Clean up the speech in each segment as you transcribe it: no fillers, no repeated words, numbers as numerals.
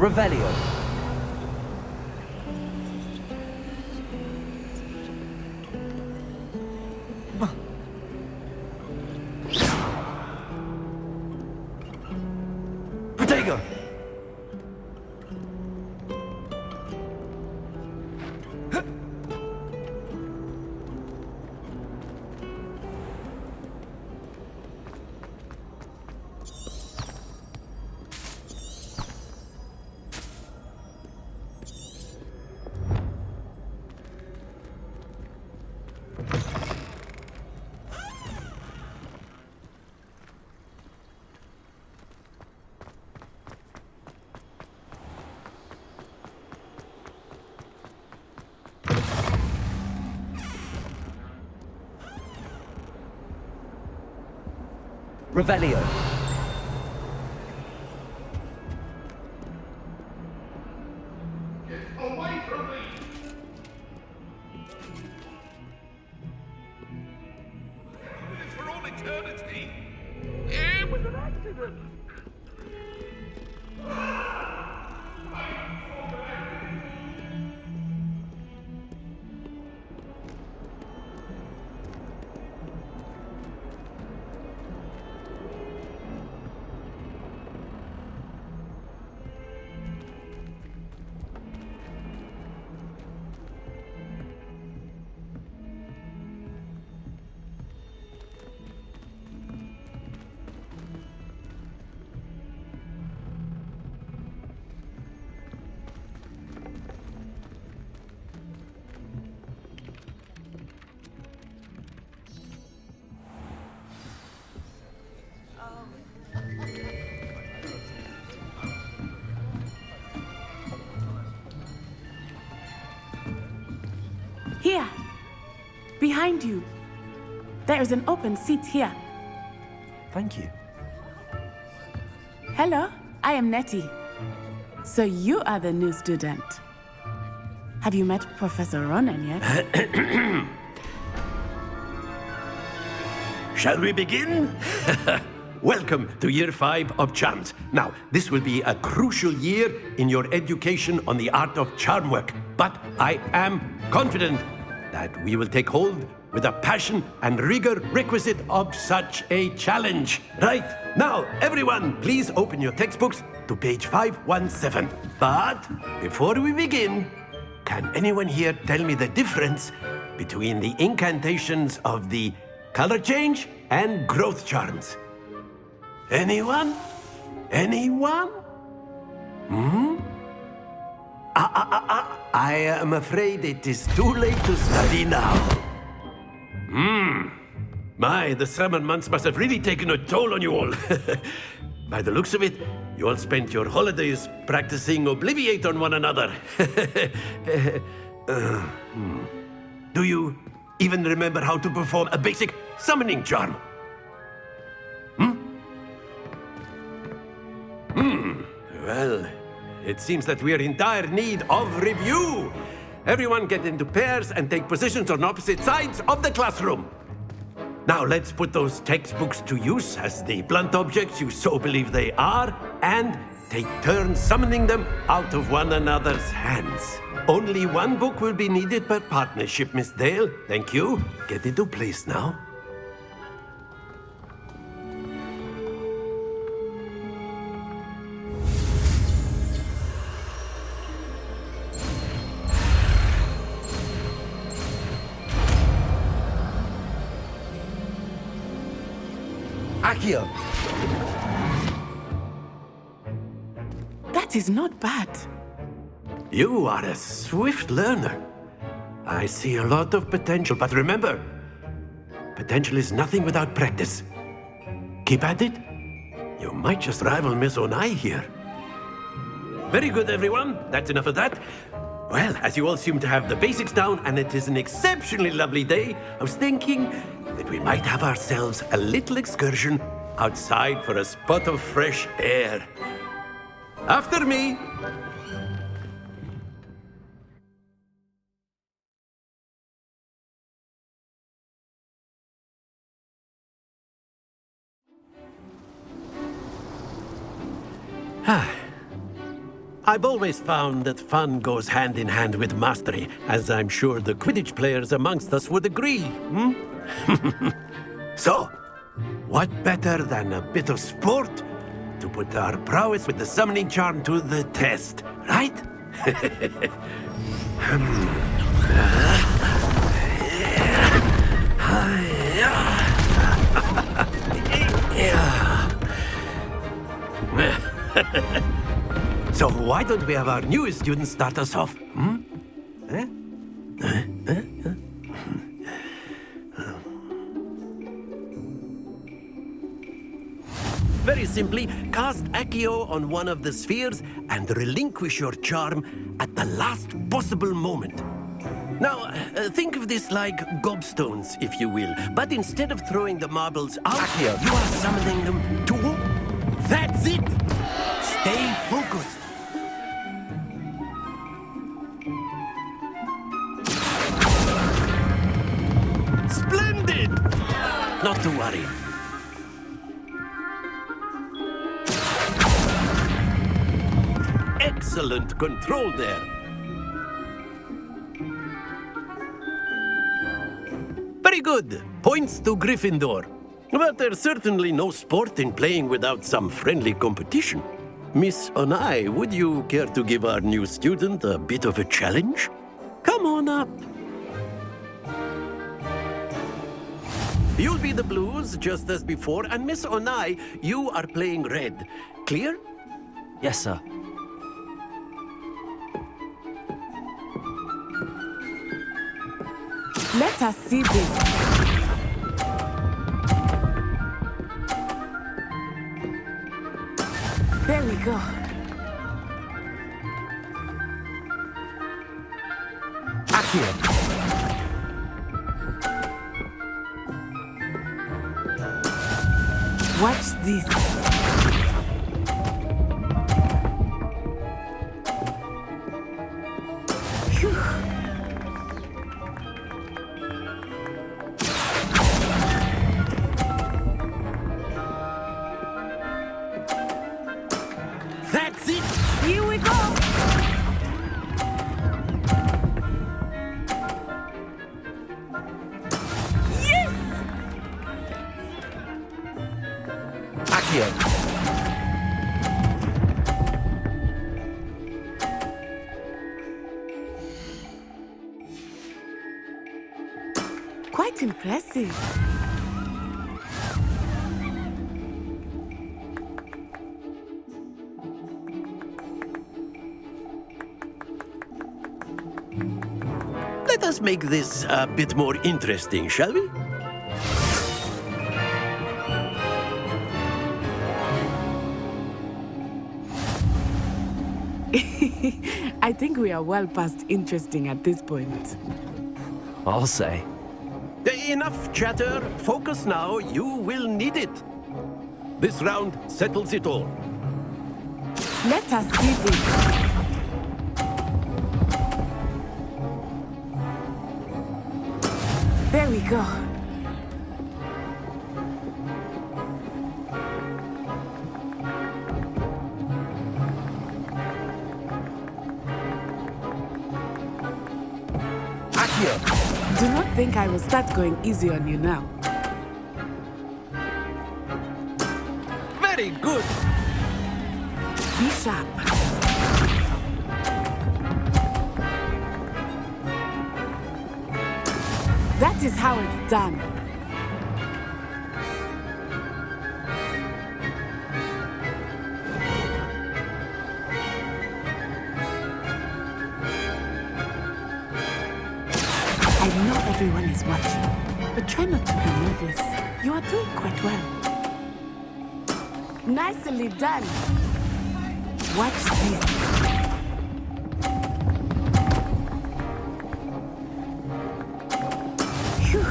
Revelio. Protego. Revelio. Get away from me! It's for all eternity. It was an accident. Here, behind you. There is an open seat here. Thank you. Hello, I am Nettie. So you are the new student. Have you met Professor Ronan yet? Shall we begin? Welcome to Year 5 of Charms. Now, this will be a crucial year in your education on the art of charm work. But I am confident that we will take hold with the passion and rigor requisite of such a challenge. Right, now, everyone, please open your textbooks to page 517. But before we begin, can anyone here tell me the difference between the incantations of the color change and growth charms? Anyone? Anyone? I am afraid it is too late to study now. My, the summer months must have really taken a toll on you all. By the looks of it, you all spent your holidays practicing Obliviate on one another. Do you even remember how to perform a basic summoning charm? Well, it seems that we are in dire need of review. Everyone get into pairs and take positions on opposite sides of the classroom. Now let's put those textbooks to use as the blunt objects you so believe they are, and take turns summoning them out of one another's hands. Only one book will be needed per partnership, Miss Dale. Thank you. Get into place now. Accio. That is not bad. You are a swift learner. I see a lot of potential, but remember, potential is nothing without practice. Keep at it. You might just rival Miss Onai here. Very good, everyone. That's enough of that. Well, as you all seem to have the basics down, and it is an exceptionally lovely day, I was thinking that we might have ourselves a little excursion outside for a spot of fresh air. After me. I've always found that fun goes hand in hand with mastery, as I'm sure the Quidditch players amongst us would agree. So, what better than a bit of sport to put our prowess with the summoning charm to the test, right? So why don't we have our newest student start us off? Very simply, cast Accio on one of the spheres and relinquish your charm at the last possible moment. Now, think of this like gobstones, if you will. But instead of throwing the marbles out, Accio. you are summoning them to... That's it! Stay focused. Splendid! Not to worry. Excellent control there. Very good. Points to Gryffindor. But there's certainly no sport in playing without some friendly competition. Miss Onai, would you care to give our new student a bit of a challenge? Come on up. You'll be the blues, just as before, and Miss Onai, you are playing red. Clear? Yes, sir. Let us see this. There we go. Accio. Watch this. Phew. That's it! Here we go. Yes! Accio. Quite impressive. Let us make this a bit more interesting, shall we? I think we are well past interesting at this point. I'll say. Enough chatter. Focus now. You will need it. This round settles it all. Let us see this. There we go. Accio. Do not think I will start going easy on you now. Very good. Be sharp. That is how it's done. I know everyone is watching, but try not to be nervous. You are doing quite well. Nicely done. Watch this. Phew.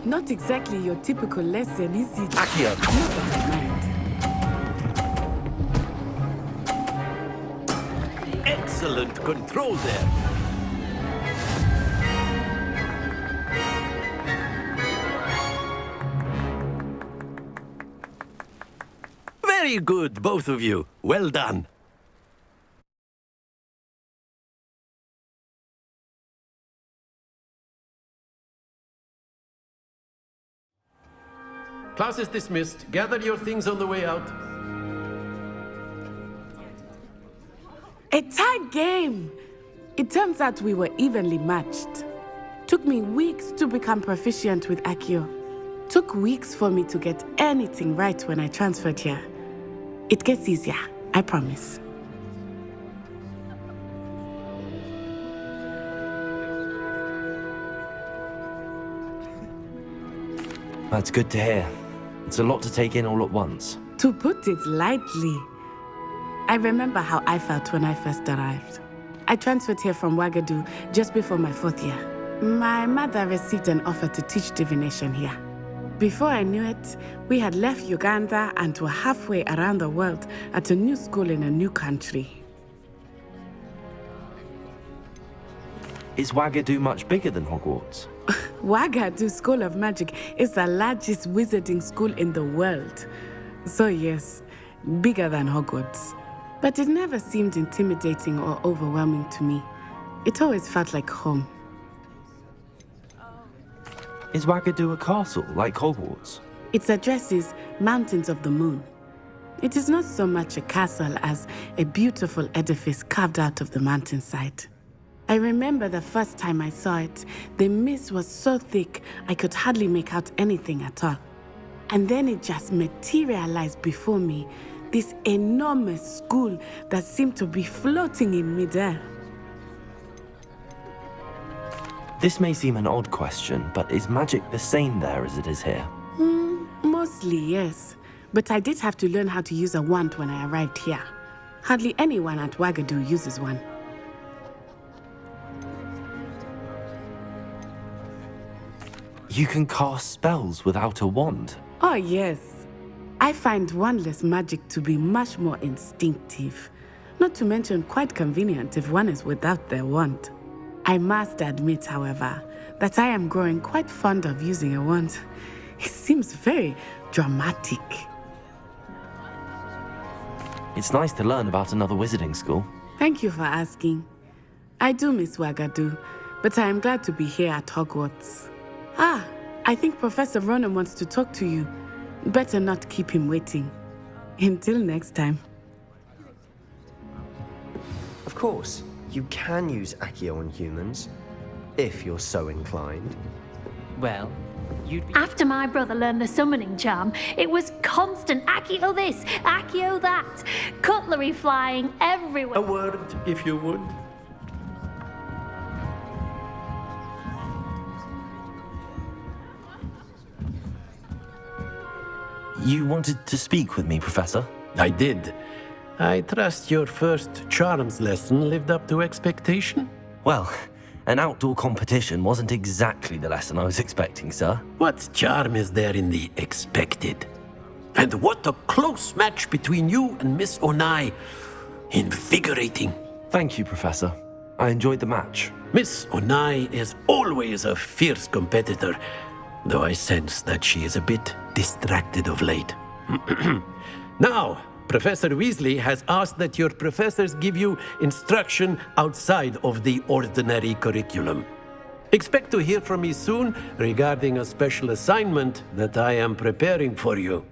Not exactly your typical lesson, is it? Accio. Never mind. Excellent. excellent control there. Very good, both of you. Well done. Class is dismissed. Gather your things on the way out. A tight game! It turns out we were evenly matched. Took me weeks to become proficient with Accio. Took weeks for me to get anything right when I transferred here. It gets easier, I promise. That's good to hear. It's a lot to take in all at once. To put it lightly, I remember how I felt when I first arrived. I transferred here from Ouagadougou just before my 4th year. My mother received an offer to teach divination here. Before I knew it, we had left Uganda and were halfway around the world at a new school in a new country. Is Ouagadougou much bigger than Hogwarts? Ouagadougou School of Magic is the largest wizarding school in the world. So yes, bigger than Hogwarts. But it never seemed intimidating or overwhelming to me. It always felt like home. Is Ouagadougou a castle, like Hogwarts? Its address is Mountains of the Moon. It is not so much a castle as a beautiful edifice carved out of the mountainside. I remember the first time I saw it, the mist was so thick I could hardly make out anything at all. And then it just materialized before me, this enormous school that seemed to be floating in midair. This may seem an odd question, but is magic the same there as it is here? Mostly, yes. But I did have to learn how to use a wand when I arrived here. Hardly anyone at Ouagadougou uses one. You can cast spells without a wand. Oh, yes. I find wandless magic to be much more instinctive. Not to mention quite convenient if one is without their wand. I must admit, however, that I am growing quite fond of using a wand. It seems very dramatic. It's nice to learn about another wizarding school. Thank you for asking. I do miss Ouagadougou, but I am glad to be here at Hogwarts. Ah, I think Professor Ronan wants to talk to you. Better not keep him waiting. Until next time. Of course, you can use Accio on humans, if you're so inclined. Well, you'd be... After my brother learned the summoning charm, it was constant Accio this, Accio that, cutlery flying everywhere. A word, if you would. You wanted to speak with me, Professor? I did. I trust your first charms lesson lived up to expectation? Well, an outdoor competition wasn't exactly the lesson I was expecting, sir. What charm is there in the expected? And what a close match between you and Miss Onai. Invigorating. Thank you, Professor. I enjoyed the match. Miss Onai is always a fierce competitor, though I sense that she is a bit distracted of late. Now, Professor Weasley has asked that your professors give you instruction outside of the ordinary curriculum. Expect to hear from me soon regarding a special assignment that I am preparing for you.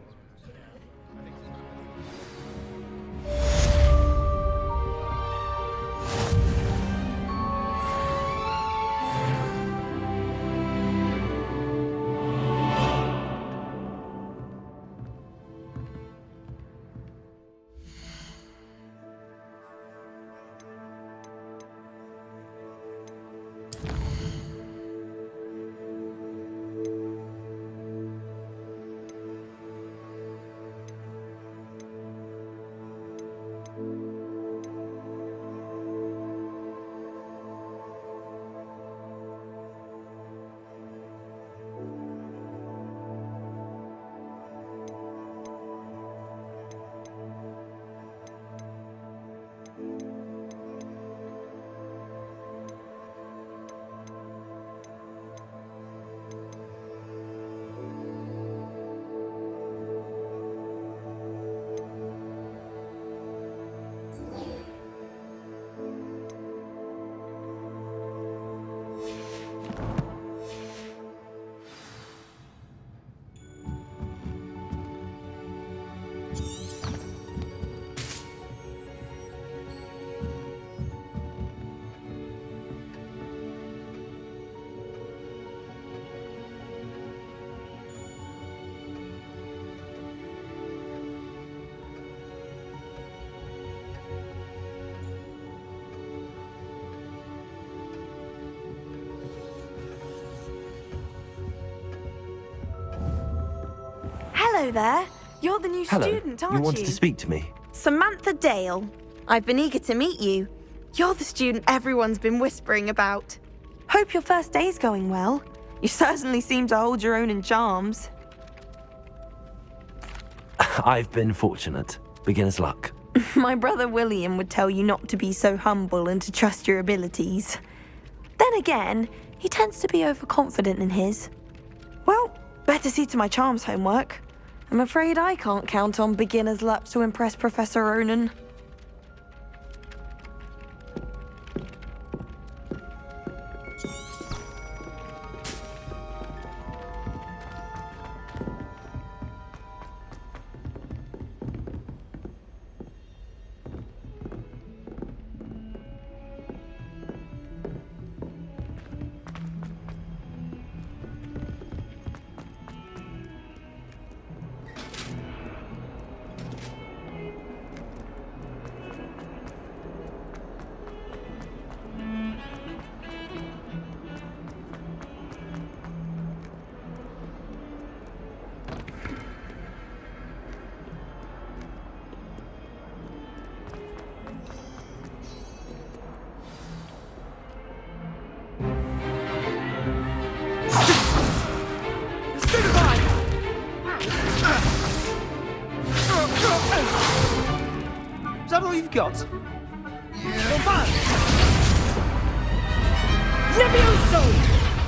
Hello there. You're the new Hello. student, aren't You you? wanted to speak to me? Samantha Dale. I've been eager to meet you. You're the student everyone's been whispering about. Hope your first day's going well. You certainly seem to hold your own in charms. I've been fortunate. Beginner's luck. My brother William would tell you not to be so humble and to trust your abilities. Then again, he tends to be overconfident in his. Well, better see to my charms homework. I'm afraid I can't count on beginner's luck to impress Professor Ronan. Is that all you've got?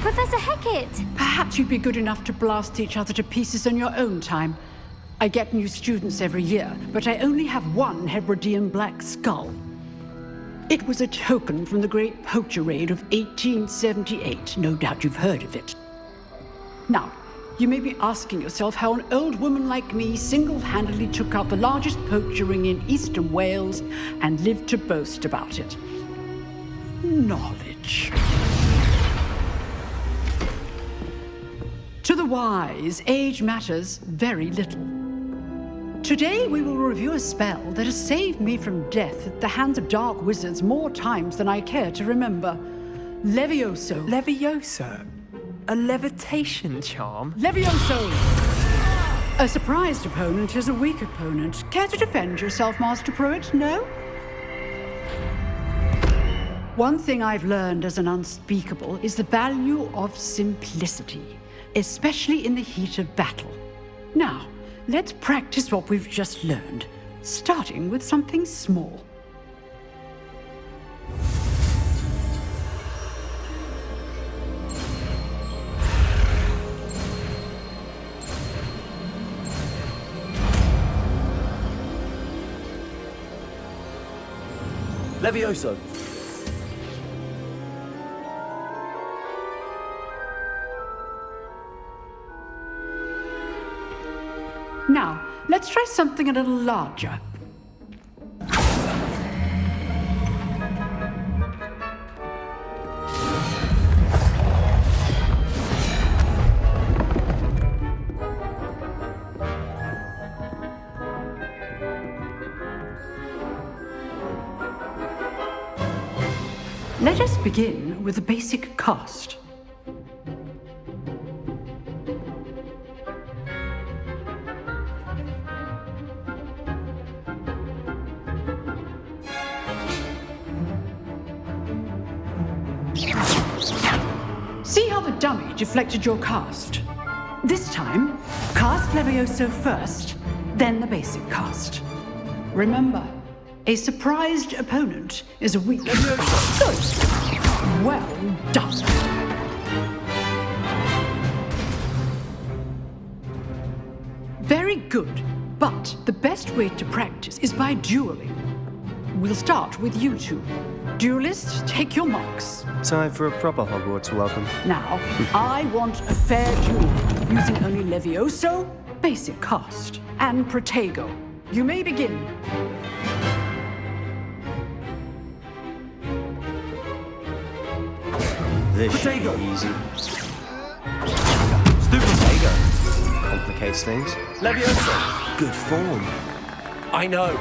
Professor Hecat! Perhaps you'd be good enough to blast each other to pieces in your own time. I get new students every year, but I only have one Hebridean black skull. It was a token from the Great Poacher Raid of 1878. No doubt you've heard of it. Now, you may be asking yourself how an old woman like me single-handedly took out the largest poacher ring in eastern Wales and lived to boast about it. Knowledge. To the wise, age matters very little. Today we will review a spell that has saved me from death at the hands of dark wizards more times than I care to remember. Levioso. Levioso? A levitation charm? Levioso! A surprised opponent is a weak opponent. Care to defend yourself, Master Pruitt? No? One thing I've learned as an unspeakable is the value of simplicity, especially in the heat of battle. Now, let's practice what we've just learned, starting with something small. Levioso. Now, let's try something a little larger. Let us begin with the basic cast. See how the dummy deflected your cast? This time, cast Levioso first, then the basic cast. Remember, a surprised opponent is a weak Levioso. Good. Well done. Very good, but the best way to practice is by dueling. We'll start with you two. Duelists, take your marks. Time for a proper Hogwarts welcome. Now, I want a fair duel, using only Levioso, basic cast, and Protego. You may begin. This should Protego. be easy. Protego. Complicates things. Levioso. Good form. I know.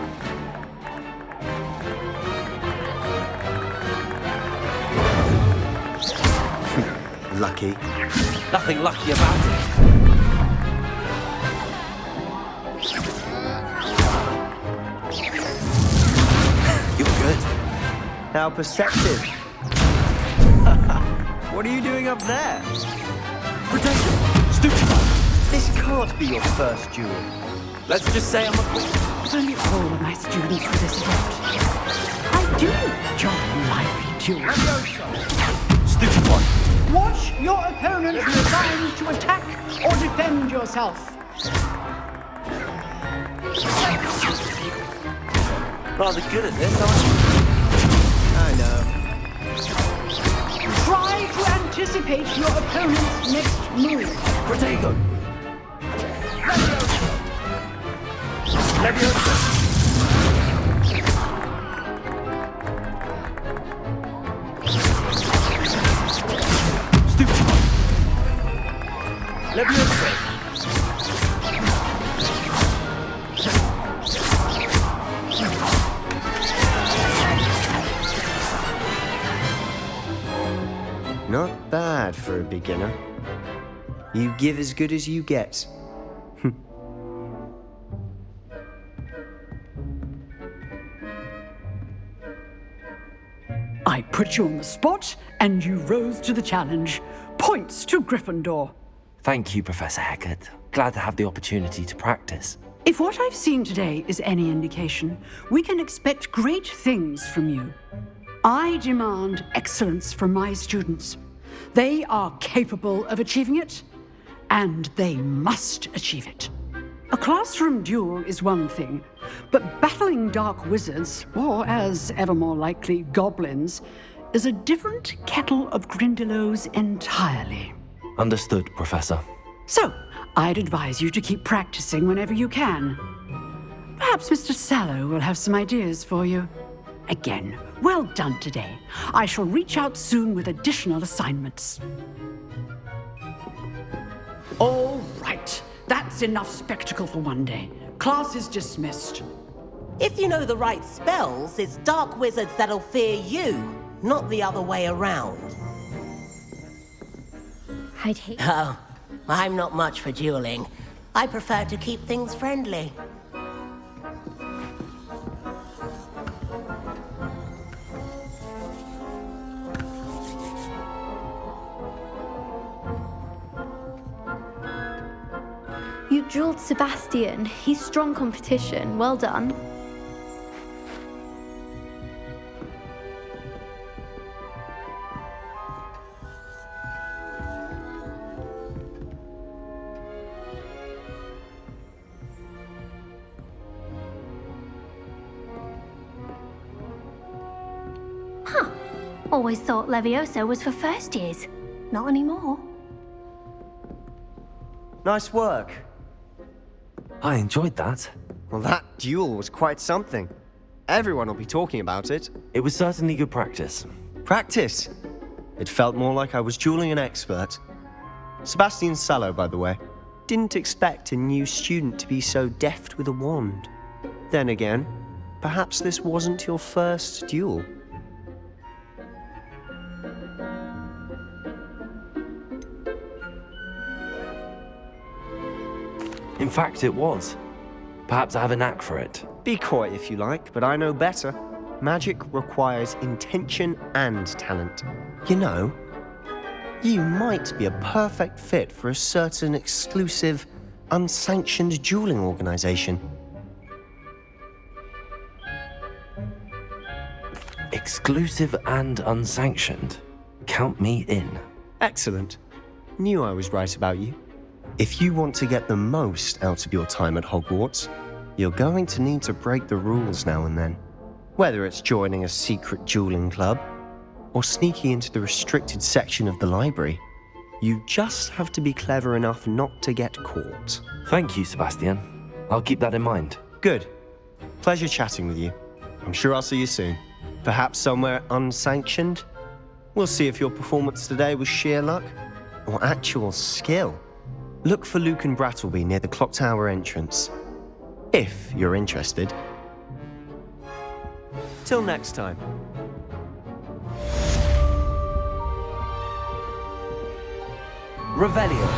Lucky. Nothing lucky about it. How perceptive. What are you doing up there? Protection! Stupid! This can't be your first duel. Let's just say I'm a quick. Only all of my students for this event. I do enjoy lively duels. Stupid one. Watch your opponent be assigned to attack or defend yourself. Rather good at this, aren't you? I know. Try to anticipate your opponent's next move. Protego! Stupid one. Leviosa! Not bad for a beginner. You give as good as you get. I put you on the spot, and you rose to the challenge. Points to Gryffindor. Thank you, Professor Hecat. Glad to have the opportunity to practice. If what I've seen today is any indication, we can expect great things from you. I demand excellence from my students. They are capable of achieving it, and they must achieve it. A classroom duel is one thing, but battling dark wizards, or as ever more likely, goblins, is a different kettle of Grindylows entirely. Understood, Professor. So, I'd advise you to keep practicing whenever you can. Perhaps Mr. Sallow will have some ideas for you. Again, well done today. I shall reach out soon with additional assignments. All right. That's enough spectacle for one day. Class is dismissed. If you know the right spells, it's dark wizards that'll fear you, not the other way around. I'd hate. Oh, I'm not much for dueling. I prefer to keep things friendly. You drilled Sebastian. He's strong competition. Well done. Always thought Levioso was for first years. Not anymore. Nice work. I enjoyed that. Well, that duel was quite something. Everyone will be talking about it. It was certainly good practice. Practice? It felt more like I was dueling an expert. Sebastian Sallow, by the way. Didn't expect a new student to be so deft with a wand. Then again, perhaps this wasn't your first duel. In fact, it was. Perhaps I have a knack for it. Be coy if you like, but I know better. Magic requires intention and talent. You know, you might be a perfect fit for a certain exclusive, unsanctioned dueling organization. Exclusive and unsanctioned. Count me in. Excellent. Knew I was right about you. If you want to get the most out of your time at Hogwarts, you're going to need to break the rules now and then. Whether it's joining a secret dueling club, or sneaking into the restricted section of the library, you just have to be clever enough not to get caught. Thank you, Sebastian. I'll keep that in mind. Good. Pleasure chatting with you. I'm sure I'll see you soon. Perhaps somewhere unsanctioned? We'll see if your performance today was sheer luck, or actual skill. Look for Luke and Brattleby near the clock tower entrance, if you're interested. Till next time. Revelio.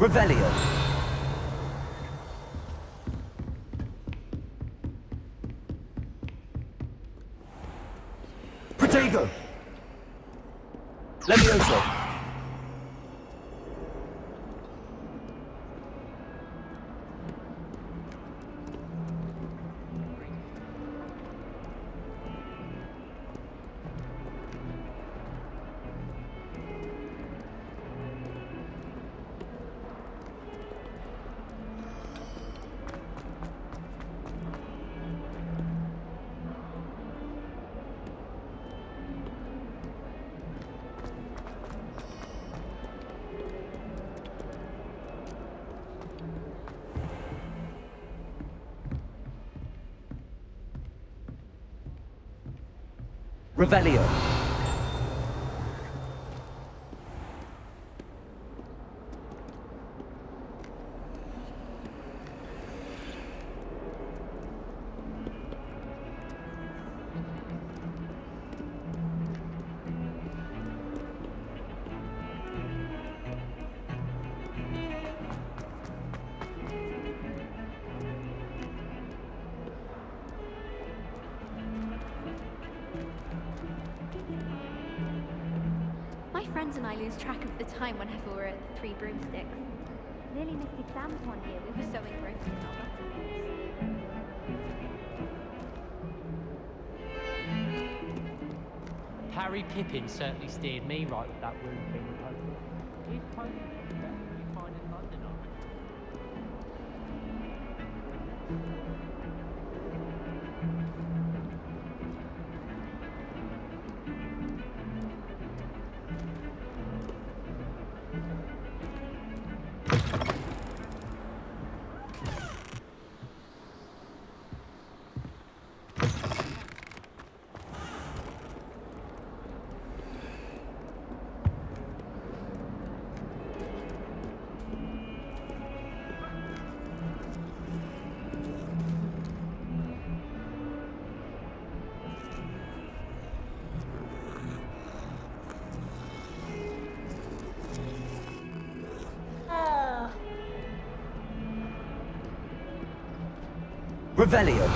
Revelio. Protego. Levioso. Revelio. My friends and I lose track of the time whenever we're at the Three Broomsticks. Nearly missed exams one year. We were so engrossed in our buttonholes. Harry Pippin certainly steered me right with that room thing. His pony is better than you find in London, aren't they? Revelio.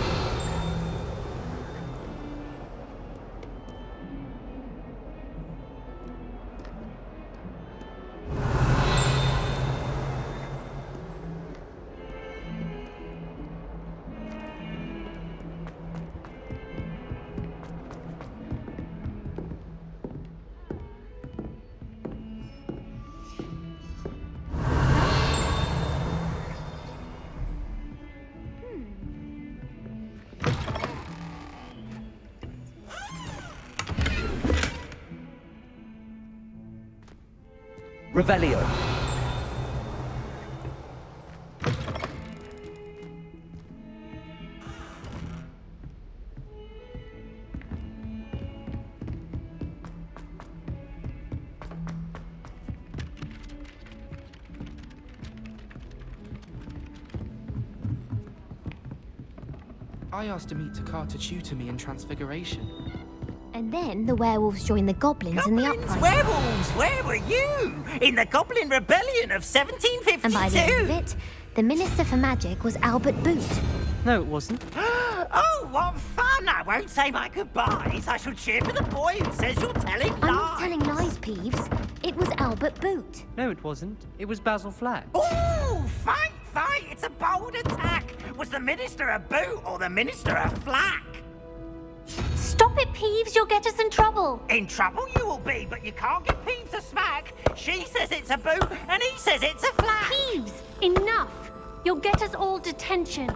Revelio. I asked Amita to tutor me in Transfiguration. And then the werewolves joined the goblins in the uprising. Werewolves, where were you? In the Goblin Rebellion of 1752. And by the end of it, the Minister for Magic was Albert Boot. No, it wasn't. Oh, what fun! I won't say my goodbyes. I shall cheer for the boy who says you're telling lies. I'm not telling lies, Peeves. It was Albert Boot. No, it wasn't. It was Basil Flack. Ooh, fight! It's a bold attack. Was the Minister a boot or the Minister a flack? Stop it, Peeves. You'll get us in trouble. In trouble you will be, but you can't give Peeves a smack. She says it's a boot and he says it's a flack. Peeves, enough. You'll get us all detention.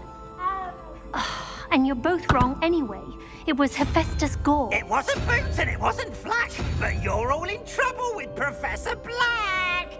And you're both wrong anyway. It was Hephaestus Gore. It wasn't boots and it wasn't flack, but you're all in trouble with Professor Black.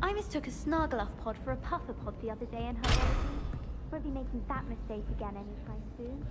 I mistook a Snargluff pod for a puffer pod the other day in her. Won't be making that mistake again anytime soon.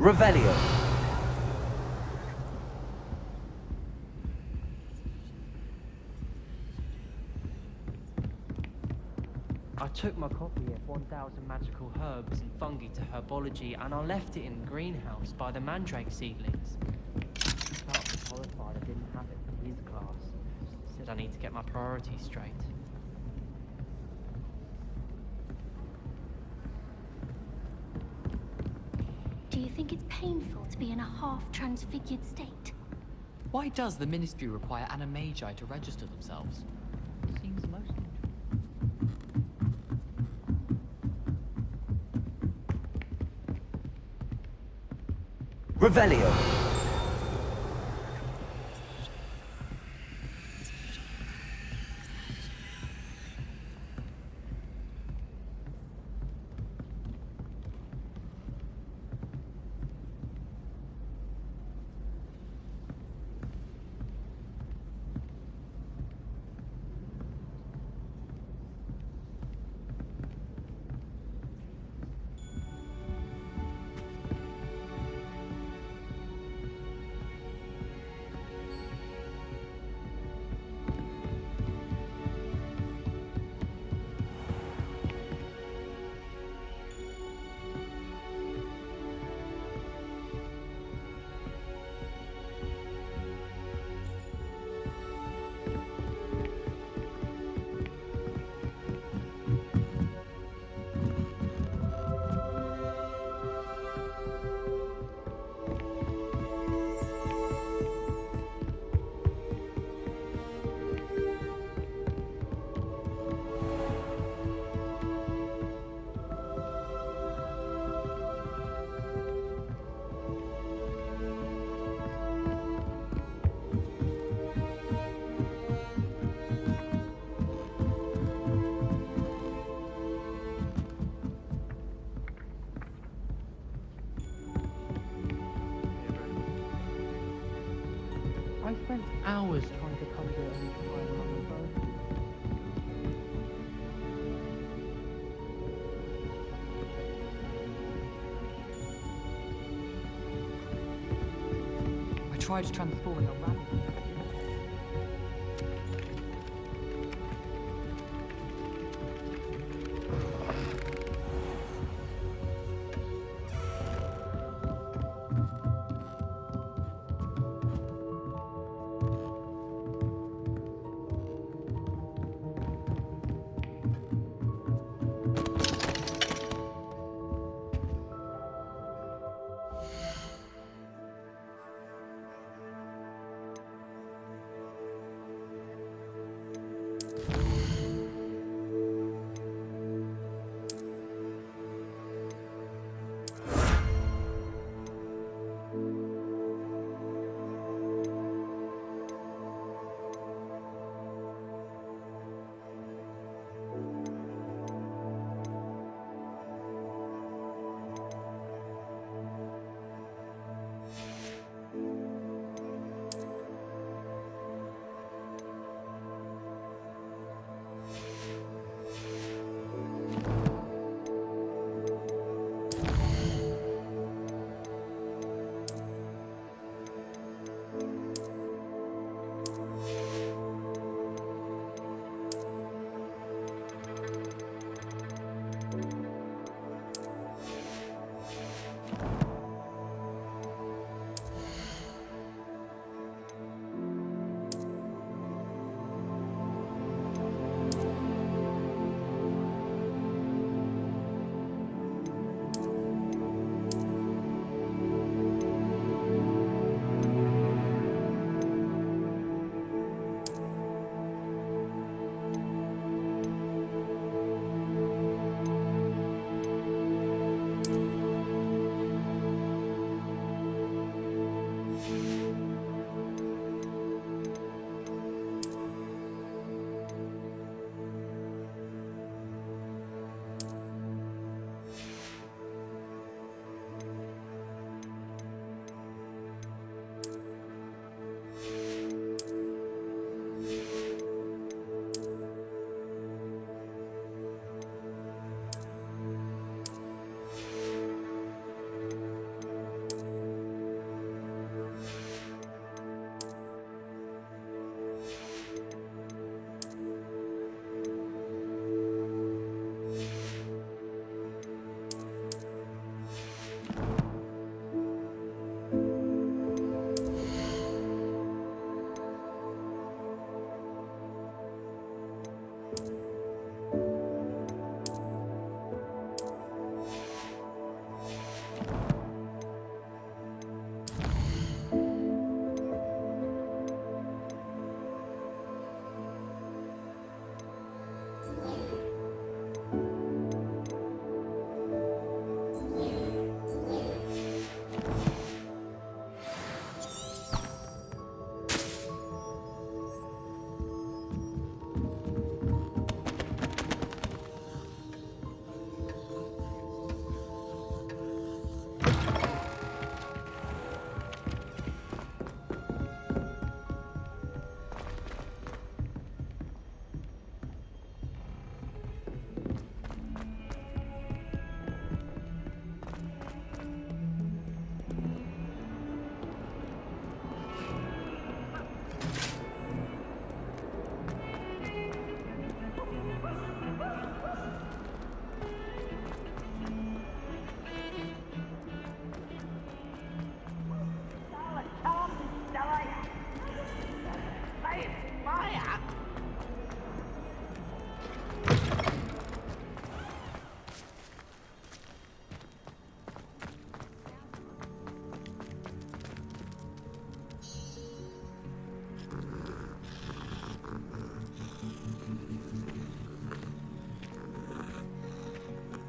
Revelio. I took my copy of 1000 Magical Herbs and Fungi to Herbology and I left it in the greenhouse by the mandrake seedlings. He felt horrified I didn't have it for his class. Said I need to get my priorities straight. Do you think it's painful to be in a half-transfigured state? Why does the Ministry require animagi to register themselves? Seems most Revelio. was trying to conjure a fire on the phone. I tried transforming a rabbit.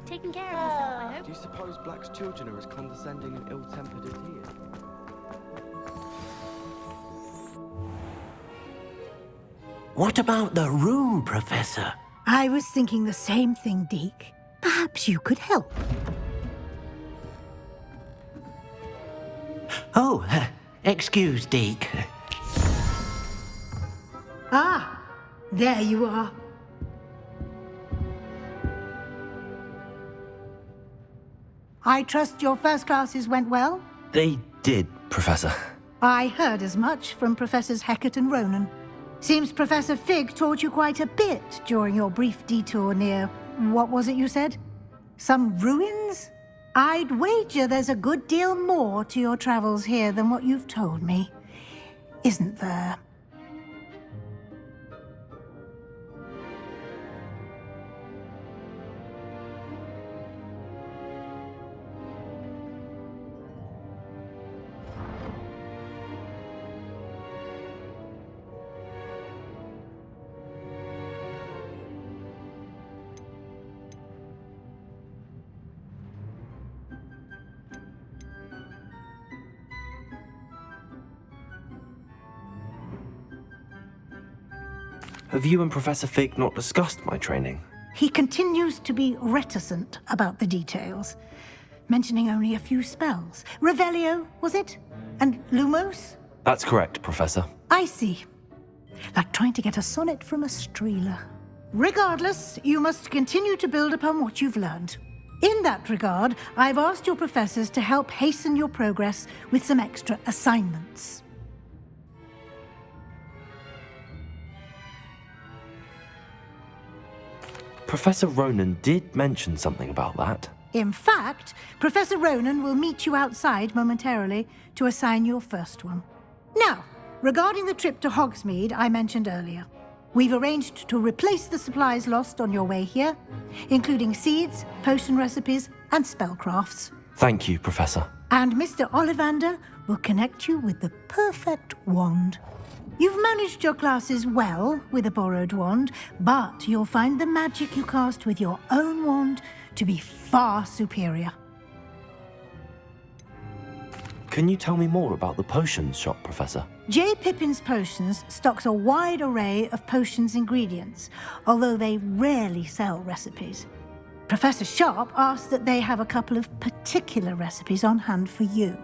Taking care of yourself, I hope. Do you suppose Black's children are as condescending and ill-tempered as he is? What about the room, Professor? I was thinking the same thing, Deke. Perhaps you could help. Oh, excuse, Deke. Ah, there you are. I trust your first classes went well? They did, Professor. I heard as much from Professors Hecat and Ronan. Seems Professor Fig taught you quite a bit during your brief detour near... what was it you said? Some ruins? I'd wager there's a good deal more to your travels here than what you've told me. Isn't there? Have you and Professor Fig not discussed my training? He continues to be reticent about the details, mentioning only a few spells. Revelio, was it? And Lumos? That's correct, Professor. I see. Like trying to get a sonnet from a streeler. Regardless, you must continue to build upon what you've learned. In that regard, I've asked your professors to help hasten your progress with some extra assignments. Professor Ronan did mention something about that. In fact, Professor Ronan will meet you outside momentarily to assign your first one. Now, regarding the trip to Hogsmeade I mentioned earlier, we've arranged to replace the supplies lost on your way here, including seeds, potion recipes, and spellcrafts. Thank you, Professor. And Mr. Ollivander will connect you with the perfect wand. You've managed your classes well with a borrowed wand, but you'll find the magic you cast with your own wand to be far superior. Can you tell me more about the potions shop, Professor? J. Pippin's Potions stocks a wide array of potions ingredients, although they rarely sell recipes. Professor Sharp asked that they have a couple of particular recipes on hand for you.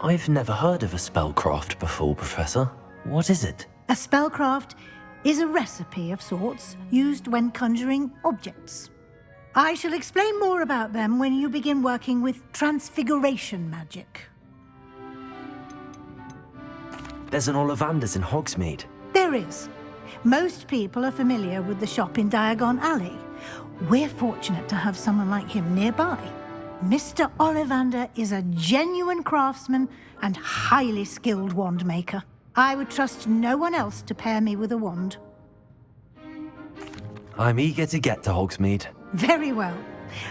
I've never heard of a spellcraft before, Professor. What is it? A spellcraft is a recipe of sorts used when conjuring objects. I shall explain more about them when you begin working with transfiguration magic. There's an Ollivander's in Hogsmeade. There is. Most people are familiar with the shop in Diagon Alley. We're fortunate to have someone like him nearby. Mr. Ollivander is a genuine craftsman and highly skilled wand maker. I would trust no one else to pair me with a wand. I'm eager to get to Hogsmeade. Very well.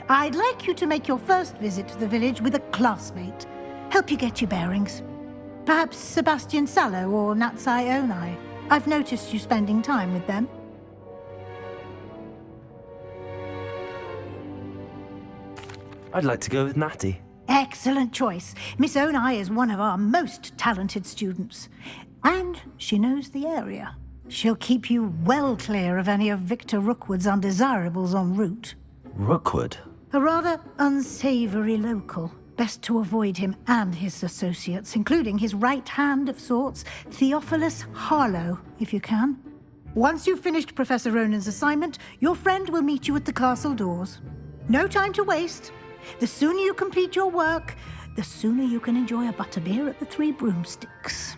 I'd like you to make your first visit to the village with a classmate. Help you get your bearings. Perhaps Sebastian Sallow or Natsai Onai. I've noticed you spending time with them. I'd like to go with Natty. Excellent choice. Miss Onai is one of our most talented students. And she knows the area. She'll keep you well clear of any of Victor Rookwood's undesirables en route. Rookwood? A rather unsavory local. Best to avoid him and his associates, including his right hand of sorts, Theophilus Harlow, if you can. Once you've finished Professor Ronan's assignment, your friend will meet you at the castle doors. No time to waste. The sooner you complete your work, the sooner you can enjoy a butterbeer at the Three Broomsticks.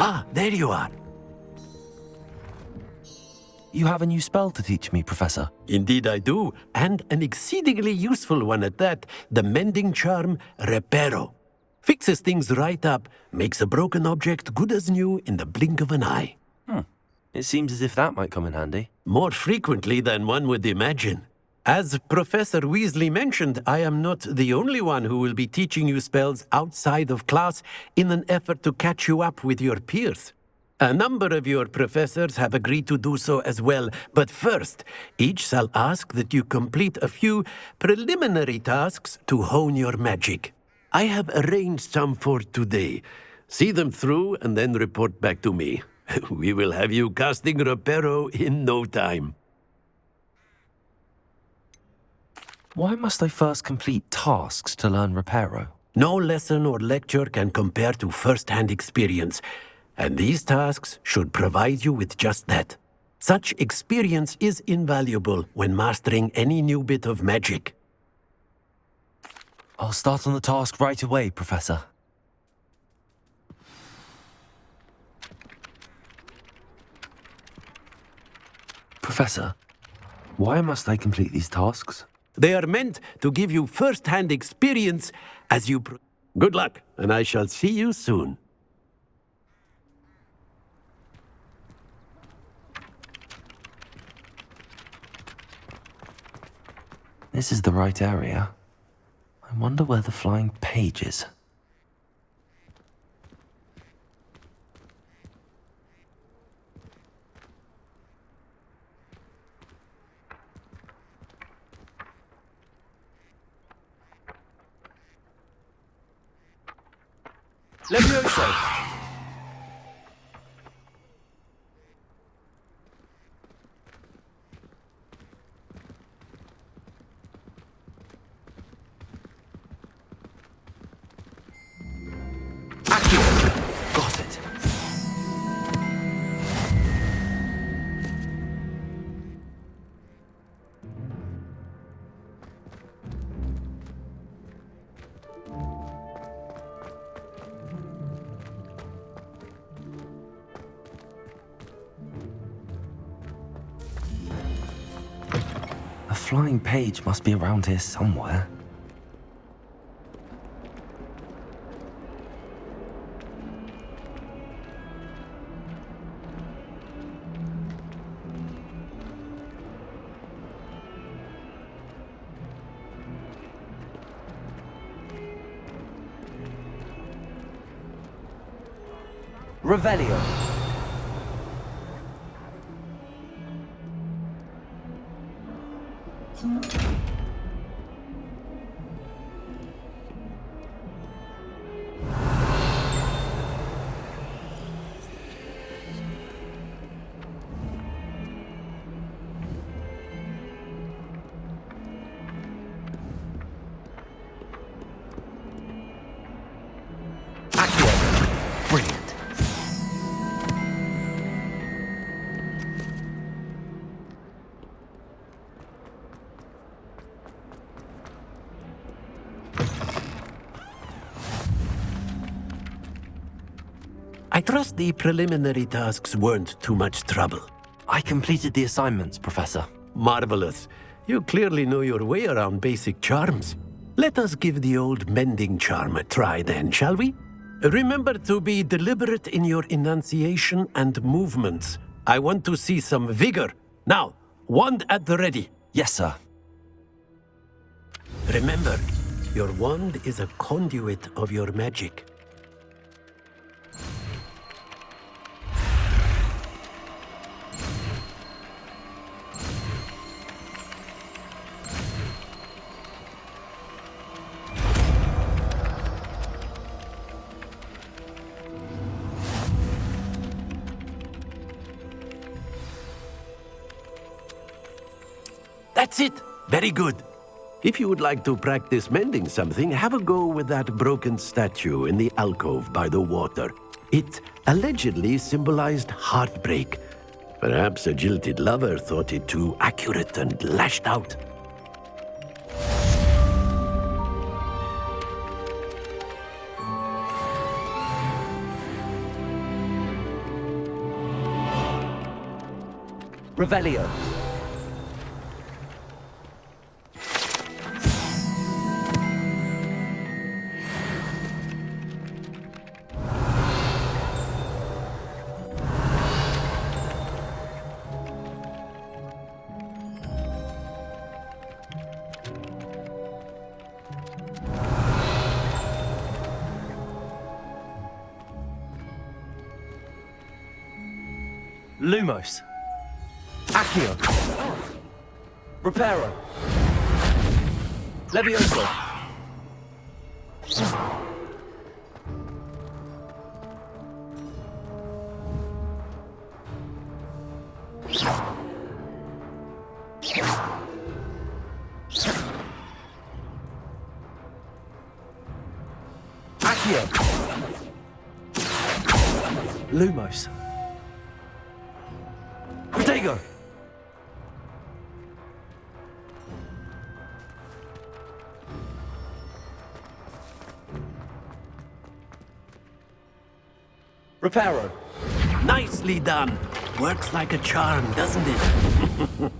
Ah, there you are. You have a new spell to teach me, Professor. Indeed I do, and an exceedingly useful one at that. The mending charm, Reparo. Fixes things right up, makes a broken object good as new in the blink of an eye. It seems as if that might come in handy. More frequently than one would imagine. As Professor Weasley mentioned, I am not the only one who will be teaching you spells outside of class in an effort to catch you up with your peers. A number of your professors have agreed to do so as well, but first, each shall ask that you complete a few preliminary tasks to hone your magic. I have arranged some for today. See them through and then report back to me. We will have you casting Reparo in no time. Why must I first complete tasks to learn Reparo? No lesson or lecture can compare to first-hand experience, and these tasks should provide you with just that. Such experience is invaluable when mastering any new bit of magic. I'll start on the task right away, Professor. Professor, why must I complete these tasks? They are meant to give you first-hand experience as you... Good luck, and I shall see you soon. This is the right area. I wonder where the flying page is. Levioso! Got it. A flying page must be around here somewhere. Revelio. Brilliant. I trust the preliminary tasks weren't too much trouble. I completed the assignments, Professor. Marvelous. You clearly know your way around basic charms. Let us give the old mending charm a try then, shall we? Remember to be deliberate in your enunciation and movements. I want to see some vigor. Now, wand at the ready. Yes, sir. Remember, your wand is a conduit of your magic. That's it. Very good. If you would like to practice mending something, have a go with that broken statue in the alcove by the water. It allegedly symbolized heartbreak. Perhaps a jilted lover thought it too accurate and lashed out. Revelio. Lumos. Accio. Reparo. Levioso. Accio. Lumos. Protego. Reparo. Nicely done. Works like a charm, doesn't it?